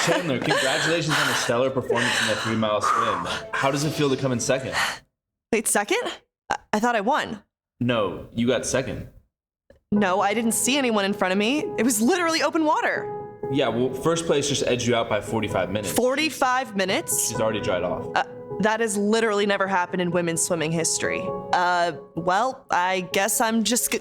Chandler, congratulations on a stellar performance in the 3-mile swim. How does it feel to come in second? Wait, second? I thought I won. No, you got second. No, I didn't see anyone in front of me. It was literally open water. Yeah, well, first place just edged you out by 45 minutes. 45 minutes? She's already dried off. That has literally never happened in women's swimming history. Well, I guess I'm just...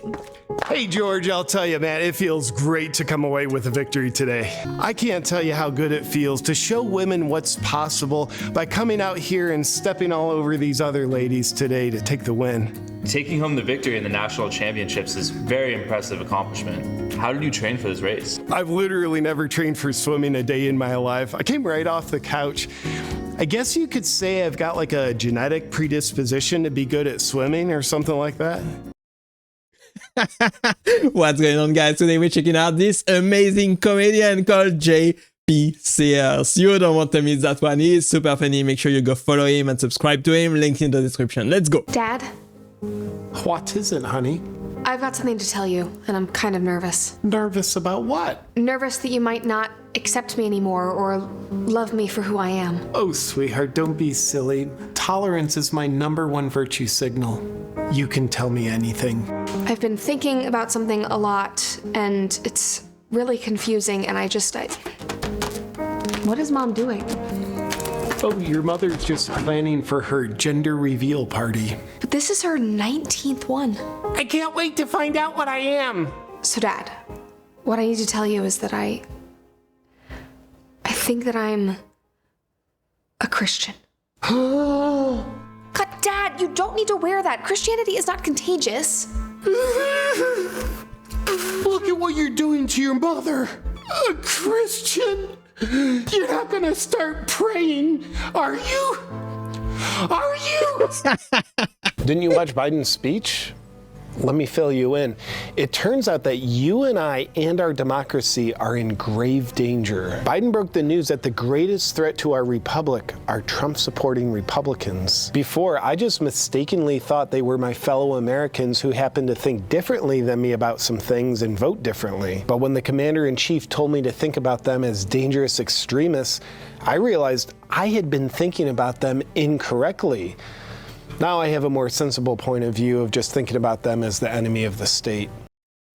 Hey, George, I'll tell you, man, it feels great to come away with a victory today. I can't tell you how good it feels to show women what's possible by coming out here and stepping all over these other ladies today to take the win. Taking home the victory in the national championships is a very impressive accomplishment. How did you train for this race? I've literally never trained for swimming a day in my life. I came right off the couch. I guess you could say I've got like a genetic predisposition to be good at swimming or something like that. What's going on, guys? Today we're checking out this amazing comedian called JP Sears. You don't want to miss that one. He's super funny. Make sure you go follow him and subscribe to him. Link in the description. Let's go. Dad, What is it, honey? I've got something to tell you, and I'm kind of nervous. Nervous about what? Nervous that you might not accept me anymore or love me for who I am. Oh, sweetheart, don't be silly. Tolerance is my #1 virtue signal. You can tell me anything. I've been thinking about something a lot, and it's really confusing, and What is Mom doing? Oh, your mother's just planning for her gender reveal party. But this is her 19th one. I can't wait to find out what I am. So, Dad, what I need to tell you is that I think that I'm a Christian. God, Dad, you don't need to wear that. Christianity is not contagious. Look at what you're doing to your mother. A Christian? You're not gonna start praying, are you? Are you? Didn't you watch Biden's speech? Let me fill you in. It turns out that you and I and our democracy are in grave danger. Biden broke the news that the greatest threat to our republic are Trump-supporting Republicans. Before, I just mistakenly thought they were my fellow Americans who happened to think differently than me about some things and vote differently. But when the commander-in-chief told me to think about them as dangerous extremists, I realized I had been thinking about them incorrectly. Now I have a more sensible point of view of just thinking about them as the enemy of the state.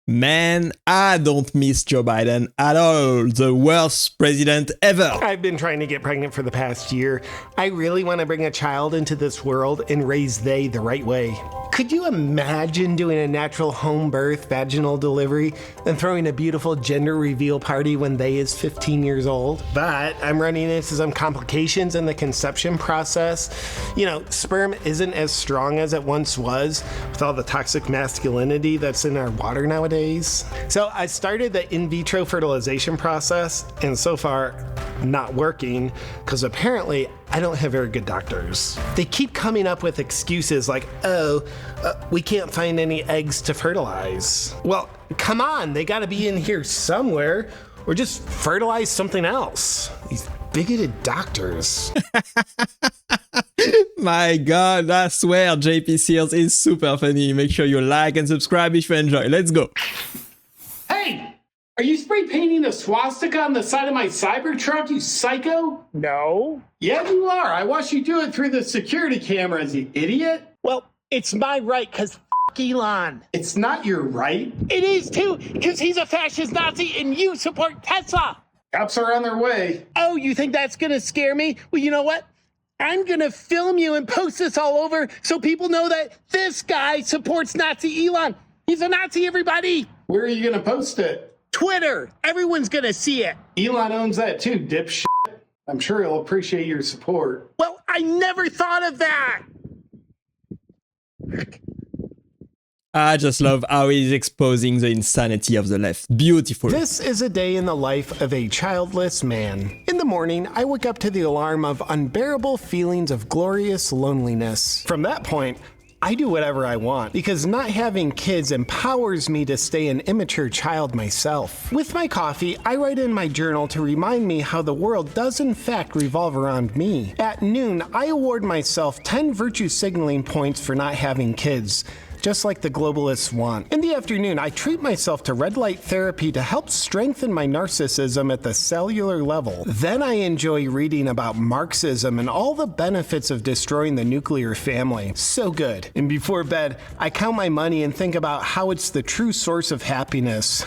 Man, I don't miss Joe Biden at all. The worst president ever. I've been trying to get pregnant for the past year. I really want to bring a child into this world and raise they the right way. Could you imagine doing a natural home birth, vaginal delivery, and throwing a beautiful gender reveal party when they is 15 years old? But I'm running into some complications in the conception process. You know, sperm isn't as strong as it once was with all the toxic masculinity that's in our water nowadays. So I started the in vitro fertilization process, and so far, not working, because apparently I don't have very good doctors. They keep coming up with excuses like, we can't find any eggs to fertilize. Well, come on, they gotta be in here somewhere, or just fertilize something else. These bigoted doctors. My God, I swear JP Sears is super funny. Make sure you like and subscribe if you enjoy. Let's go. Hey! Are you spray painting a swastika on the side of my Cybertruck, you psycho? No. Yeah, you are. I watched you do it through the security cameras, you idiot. Well, it's my right, because Elon. It's not your right. It is too, because he's a fascist Nazi and you support Tesla. Cops are on their way. Oh, you think that's gonna scare me? Well, you know what? I'm gonna film you and post this all over so people know that this guy supports Nazi Elon. He's a Nazi, everybody. Where are you gonna post it? Twitter. Everyone's gonna see it. Elon owns that too, dipshit. I'm sure he'll appreciate your support. Well, I never thought of that. I just love how he's exposing the insanity of the left. Beautiful. This is a day in the life of a childless man. In the morning, I wake up to the alarm of unbearable feelings of glorious loneliness. From that point, I do whatever I want because not having kids empowers me to stay an immature child myself. With my coffee, I write in my journal to remind me how the world does in fact revolve around me. At noon, I award myself 10 virtue signaling points for not having kids. just like the globalists want. In the afternoon, I treat myself to red light therapy to help strengthen my narcissism at the cellular level. Then I enjoy reading about Marxism and all the benefits of destroying the nuclear family. So good. And before bed, I count my money and think about how it's the true source of happiness.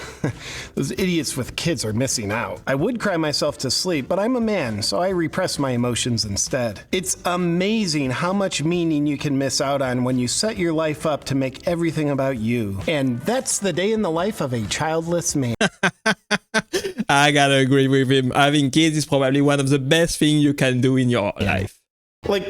Those idiots with kids are missing out. I would cry myself to sleep, but I'm a man, so I repress my emotions instead. It's amazing how much meaning you can miss out on when you set your life up to make everything about you. And that's the day in the life of a childless man. I gotta agree with him. Having kids is probably one of the best things you can do in your life. Like,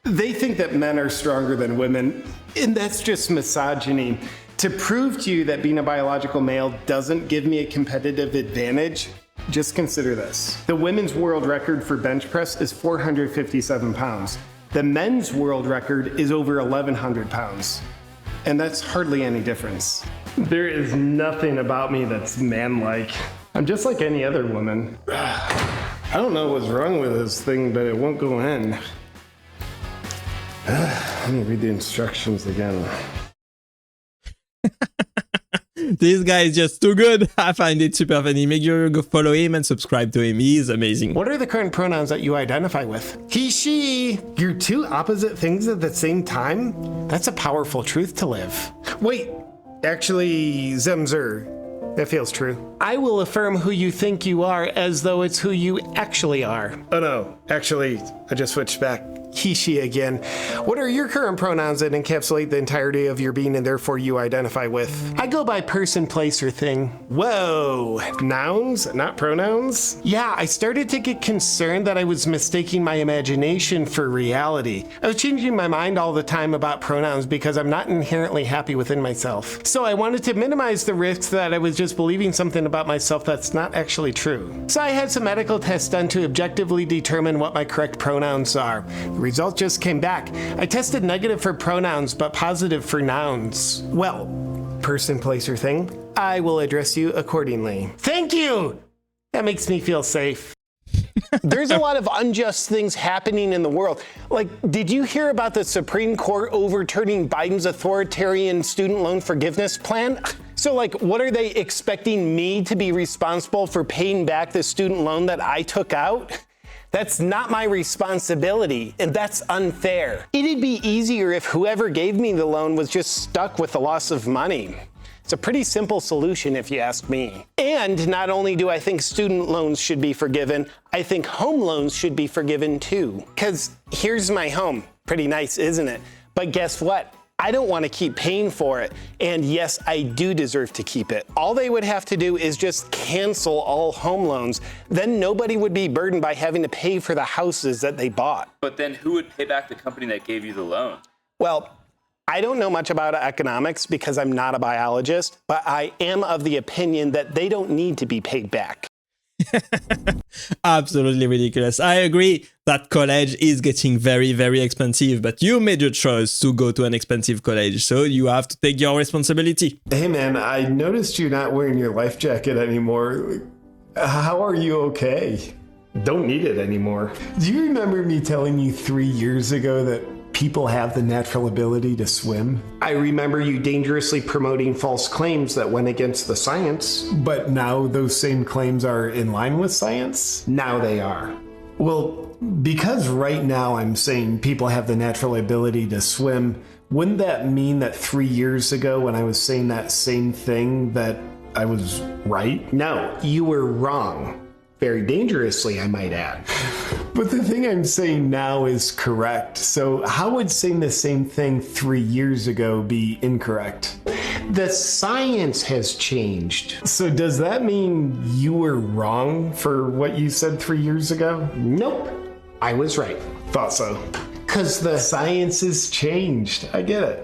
they think that men are stronger than women, and that's just misogyny. To prove to you that being a biological male doesn't give me a competitive advantage, just consider this. The women's world record for bench press is 457 pounds. The men's world record is over 1,100 pounds. And that's hardly any difference. There is nothing about me that's man-like. I'm just like any other woman. I don't know what's wrong with this thing, but it won't go in. Let me read the instructions again. This guy is just too good. I find it super funny. Make sure you go follow him and subscribe to him. He's amazing. What are the current pronouns that you identify with? He, she. You're two opposite things at the same time? That's a powerful truth to live. Wait, actually, Zemzer. That feels true. I will affirm who you think you are as though it's who you actually are. Oh no, actually, I just switched back. He, she again. What are your current pronouns that encapsulate the entirety of your being and therefore you identify with? I go by person, place, or thing. Whoa, nouns, not pronouns? Yeah, I started to get concerned that I was mistaking my imagination for reality. I was changing my mind all the time about pronouns because I'm not inherently happy within myself. So I wanted to minimize the risks that I was just believing something about myself that's not actually true. So I had some medical tests done to objectively determine what my correct pronouns are. The result just came back. I tested negative for pronouns, but positive for nouns. Well, person, place, or thing, I will address you accordingly. Thank you! That makes me feel safe. There's a lot of unjust things happening in the world. Like, did you hear about the Supreme Court overturning Biden's authoritarian student loan forgiveness plan? So, like, what are they expecting me to be responsible for paying back the student loan that I took out? That's not my responsibility, and that's unfair. It'd be easier if whoever gave me the loan was just stuck with the loss of money. It's a pretty simple solution if you ask me. And not only do I think student loans should be forgiven, I think home loans should be forgiven too. Because here's my home. Pretty nice, isn't it? But guess what? I don't want to keep paying for it. And yes, I do deserve to keep it. All they would have to do is just cancel all home loans. Then nobody would be burdened by having to pay for the houses that they bought. But then who would pay back the company that gave you the loan? Well, I don't know much about economics because I'm not a biologist, but I am of the opinion that they don't need to be paid back. Absolutely ridiculous. I agree that college is getting very, very expensive, but you made your choice to go to an expensive college, so you have to take your responsibility. Hey man, I noticed you're not wearing your life jacket anymore. How are you okay? Don't need it anymore. Do you remember me telling you 3 years ago that people have the natural ability to swim? I remember you dangerously promoting false claims that went against the science. But now those same claims are in line with science? Now they are. Well, because right now I'm saying people have the natural ability to swim, wouldn't that mean that 3 years ago when I was saying that same thing that I was right? No, you were wrong. Very dangerously, I might add. But the thing I'm saying now is correct. So how would saying the same thing 3 years ago be incorrect? The science has changed. So does that mean you were wrong for what you said 3 years ago? Nope. I was right. Thought so. Because the science has changed. I get it.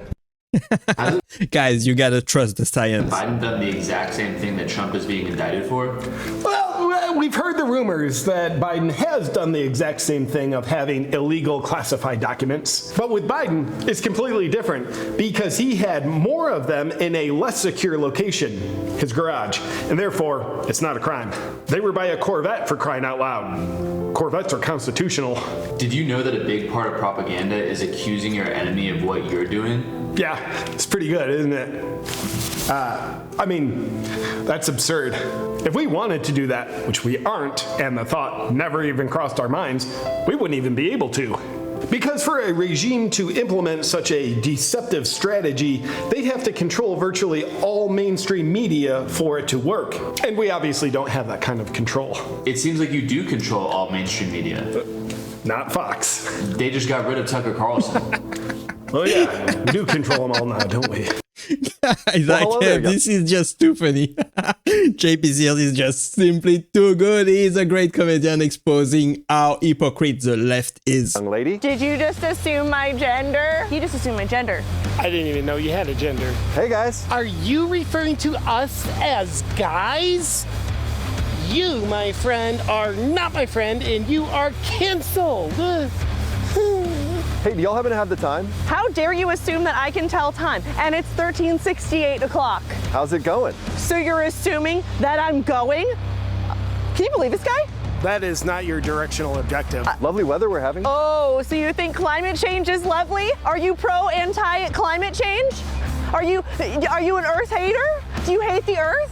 Guys, you gotta trust the science. Biden done the exact same thing that Trump is being indicted for? Well, we've heard the rumors that Biden has done the exact same thing of having illegal classified documents. But with Biden, it's completely different because he had more of them in a less secure location. his garage, and therefore, it's not a crime. They were by a Corvette, for crying out loud. Corvettes are constitutional. Did you know that a big part of propaganda is accusing your enemy of what you're doing? Yeah, it's pretty good, isn't it? I mean, that's absurd. If we wanted to do that, which we aren't, and the thought never even crossed our minds, we wouldn't even be able to. Because for a regime to implement such a deceptive strategy, they'd have to control virtually all mainstream media for it to work. And we obviously don't have that kind of control. It seems like you do control all mainstream media. Not Fox. They just got rid of Tucker Carlson. Oh yeah, we do control them all now, don't we? This is just too funny. JP Sears is just simply too good. He's a great comedian exposing how hypocrite the left is. Young lady? Did you just assume my gender? You just assumed my gender. I didn't even know you had a gender. Hey guys. Are you referring to us as guys? You, my friend, are not my friend, and you are canceled. Hey, do y'all happen to have the time? How dare you assume that I can tell time? And it's 13:68 o'clock. How's it going? So you're assuming that I'm going? Can you believe this guy? That is not your directional objective. Lovely weather we're having. Oh, so you think climate change is lovely? Are you pro-anti-climate change? Are you an earth hater? Do you hate the earth?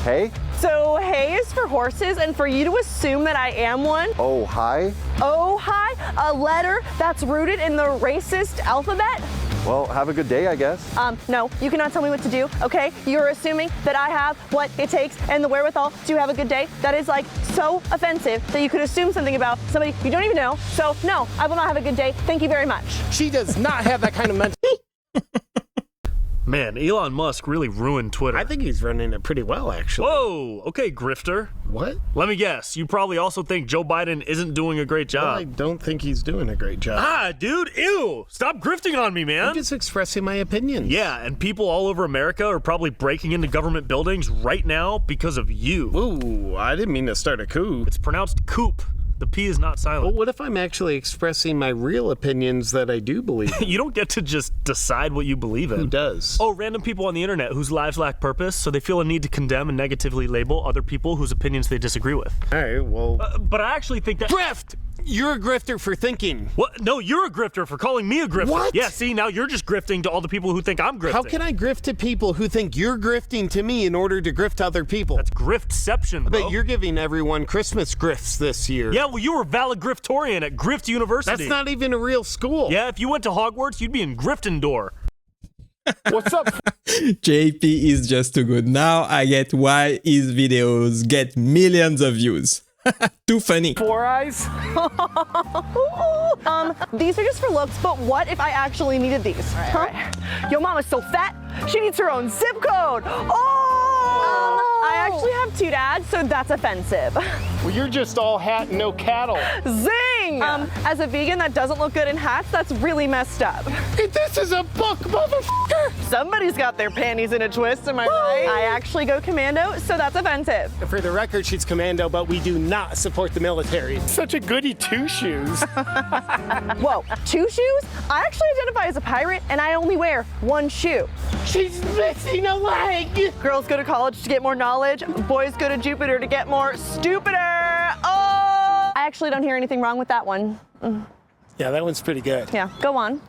Hey? So hay is for horses, and for you to assume that I am one? Oh, hi. Oh, hi, a letter that's rooted in the racist alphabet? Well, have a good day, I guess. No, you cannot tell me what to do, okay? You're assuming that I have what it takes and the wherewithal to have a good day. That is like so offensive that you could assume something about somebody you don't even know. So no, I will not have a good day. Thank you very much. She does not have that kind of mental. Man, Elon Musk really ruined Twitter. I think he's running it pretty well, actually. Whoa, okay, Grifter. What? Let me guess, you probably also think Joe Biden isn't doing a great Well, I job. don't think he's doing a great job. Ah, dude, ew! Stop grifting on me, man! I'm just expressing my opinions. Yeah, and people all over America are probably breaking into government buildings right now because of you. Ooh, I didn't mean to start a coup. It's pronounced coop. The P is not silent. Well, what if I'm actually expressing my real opinions that I do believe in? You don't get to just decide what you believe in. Who does? Oh, random people on the internet whose lives lack purpose, so they feel a need to condemn and negatively label other people whose opinions they disagree with. All right, well... But I actually think that... Grift! You're a grifter for thinking. What? No, you're a grifter for calling me a grifter. What? Yeah, see, now you're just grifting to all the people who think I'm grifting. How can I grift to people who think you're grifting to me in order to grift other people? That's griftception, bro. But you're giving everyone Christmas grifts this year. Yeah, well, you were valedictorian at Grift University. That's not even a real school. Yeah, if you went to Hogwarts, you'd be in Gryffindor. What's up? JP is just too good. Now I get why his videos get millions of views. Too funny. Four eyes? These are just for looks, but what if I actually needed these? All right. Yo, mama's so fat, she needs her own zip code. Oh! I actually have two dads, so that's offensive. Well, you're just all hat and no cattle. Zing! As a vegan that doesn't look good in hats, that's really messed up. This is a book, motherfucker! Somebody's got their panties in a twist, am I right? I actually go commando, so that's offensive. For the record, she's commando, but we do not support the military. Such a goody two-shoes. Whoa, two shoes? I actually identify as a pirate, and I only wear one shoe. She's missing a leg! Girls go to college to get more knowledge, boys go to Jupiter to get more stupider. Oh! I actually don't hear anything wrong with that one. Yeah, that one's pretty good. Yeah, go on.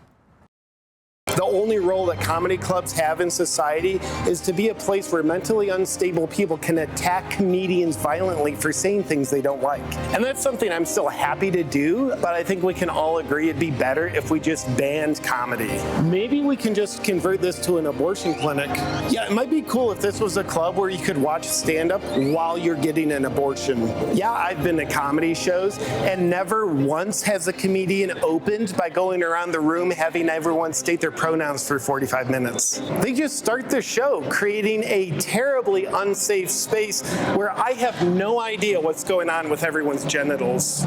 The only role that comedy clubs have in society is to be a place where mentally unstable people can attack comedians violently for saying things they don't like. And that's something I'm still happy to do, but I think we can all agree it'd be better if we just banned comedy. Maybe we can just convert this to an abortion clinic. Yeah, it might be cool if this was a club where you could watch stand-up while you're getting an abortion. Yeah, I've been to comedy shows, and never once has a comedian opened by going around the room having everyone state their pronouns for 45 minutes. They just start the show creating a terribly unsafe space where I have no idea what's going on with everyone's genitals.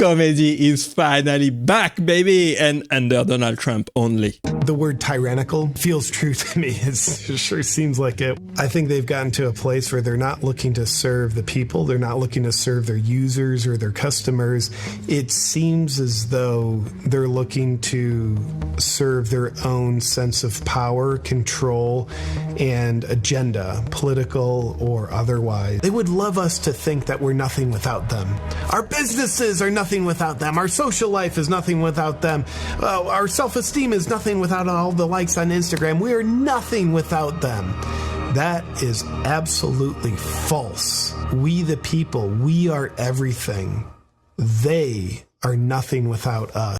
Comedy is finally back, baby, and under Donald Trump only. The word tyrannical feels true to me. It sure seems like it. I think they've gotten to a place where they're not looking to serve the people. They're not looking to serve their users or their customers. It seems as though they're looking to serve their own sense of power, control, and agenda, political or otherwise. They would love us to think that we're nothing without them. Our businesses are nothing without them. Our social life is nothing without them. Our self-esteem is nothing without all the likes on Instagram. We are nothing without them. That is absolutely false. We the people, we are everything. They are nothing without us.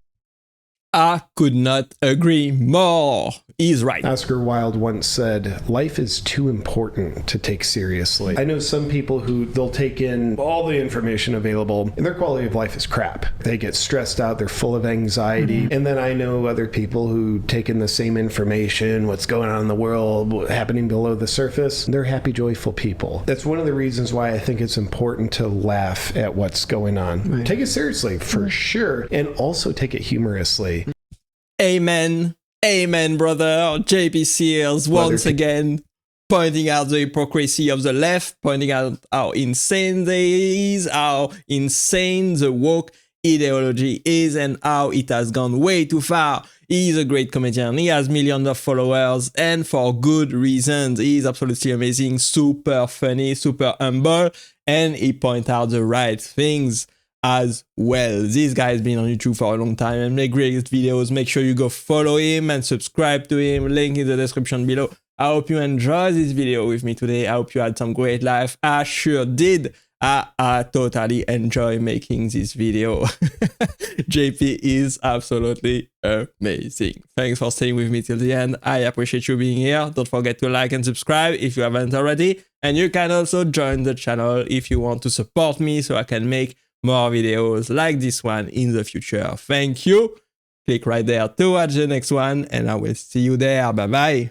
I could not agree more. He's right. Oscar Wilde once said, life is too important to take seriously. I know some people who they'll take in all the information available and their quality of life is crap. They get stressed out, they're full of anxiety. And then I know other people who take in the same information, what's going on in the world, what's happening below the surface. They're happy, joyful people. That's one of the reasons why I think it's important to laugh at what's going on. Right. Take it seriously, for sure, and also take it humorously. Amen. Amen, brother. JP Sears once again pointing out the hypocrisy of the left, pointing out how insane they is, how insane the woke ideology is, and how it has gone way too far. He's a great comedian. He has millions of followers, and for good reasons. He's absolutely amazing, super funny, super humble, and he points out the right things as well. This guy has been on YouTube for a long time and make great videos. Make sure you go follow him and subscribe to him. Link in the description below. I hope you enjoyed this video with me today. I hope you had some great laugh. I sure did. I totally enjoy making this video. JP is absolutely amazing. Thanks for staying with me till the end. I appreciate you being here. Don't forget to like and subscribe if you haven't already. And you can also join the channel if you want to support me so I can make more videos like this one in the future. Thank you. Click right there to watch the next one, and I will see you there. Bye bye.